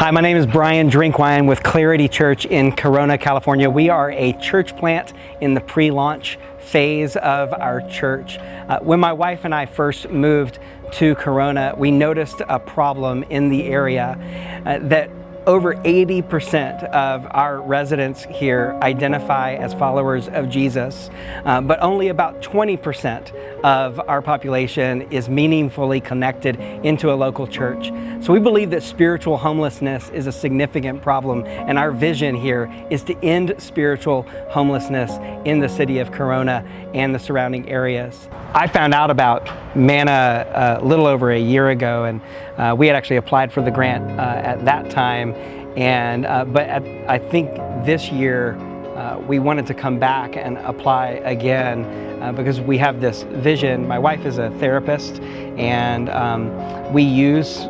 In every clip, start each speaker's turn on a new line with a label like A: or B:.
A: Hi, my name is Brian Drinkwine with Clarity Church in Corona, California. We are a church plant in the pre-launch phase of our church. When my wife and I first moved to Corona, we noticed a problem in the area that over 80% of our residents here identify as followers of Jesus, but only about 20% of our population is meaningfully connected into a local church. So we believe that spiritual homelessness is a significant problem, and our vision here is to end spiritual homelessness in the city of Corona and the surrounding areas. I found out about Manna a little over a year ago, and we had actually applied for the grant at that time. But I think this year we wanted to come back and apply again because we have this vision. My wife is a therapist, and we use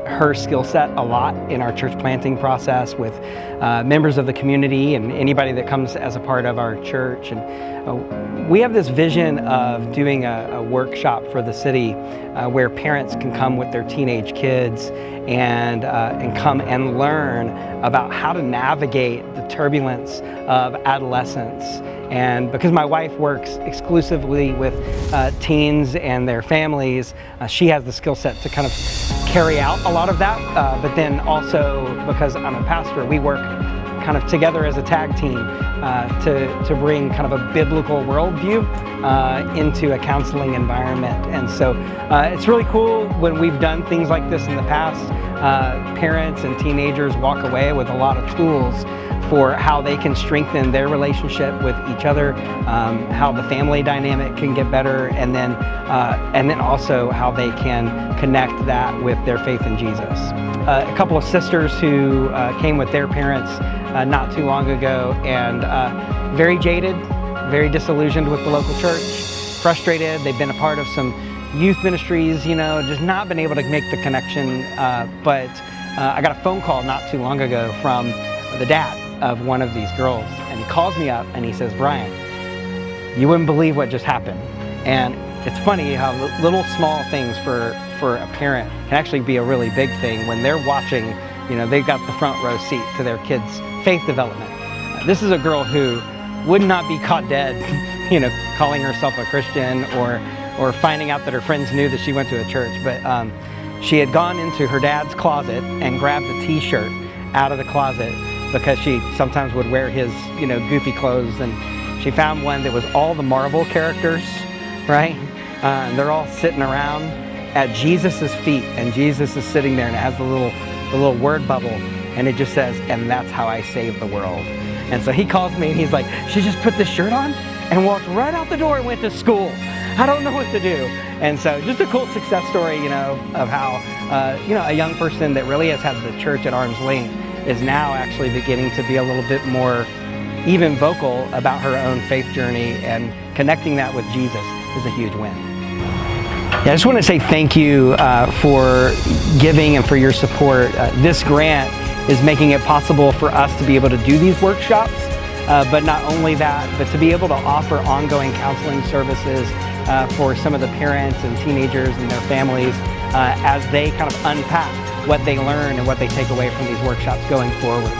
A: her skill set a lot in our church planting process with members of the community and anybody that comes as a part of our church. And we have this vision of doing a workshop for the city where parents can come with their teenage kids and come and learn about how to navigate the turbulence of adolescence. And because my wife works exclusively with teens and their families, she has the skill set to kind of carry out a lot of that. But then also, because I'm a pastor, we work kind of together as a tag team to bring kind of a biblical worldview into a counseling environment. And so it's really cool when we've done things like this in the past. Parents and teenagers walk away with a lot of tools for how they can strengthen their relationship with each other, how the family dynamic can get better, and then also how they can connect that with their faith in Jesus. A couple of sisters who came with their parents not too long ago, and very jaded, very disillusioned with the local church, frustrated. They've been a part of some youth ministries, just not been able to make the connection. But I got a phone call not too long ago from the dad of one of these girls, and he calls me up and he says, "Brian, you wouldn't believe what just happened." And it's funny how little small things for a parent can actually be a really big thing when they're watching. They've got the front row seat to their kids' faith development. This is a girl who would not be caught dead, calling herself a Christian or finding out that her friends knew that she went to a church. But she had gone into her dad's closet and grabbed a t-shirt out of the closet because she sometimes would wear his, goofy clothes. And she found one that was all the Marvel characters, right? And they're all sitting around at Jesus's feet, and Jesus is sitting there, and it has the little word bubble, and it just says, "And that's how I save the world." And so he calls me and he's like, "She just put this shirt on and walked right out the door and went to school. I don't know what to do." And so just a cool success story, of how, a young person that really has had the church at arm's length is now actually beginning to be a little bit more even vocal about her own faith journey, and connecting that with Jesus is a huge win. Yeah, I just want to say thank you for giving and for your support. This grant is making it possible for us to be able to do these workshops, but not only that, but to be able to offer ongoing counseling services for some of the parents and teenagers and their families as they kind of unpack what they learn and what they take away from these workshops going forward.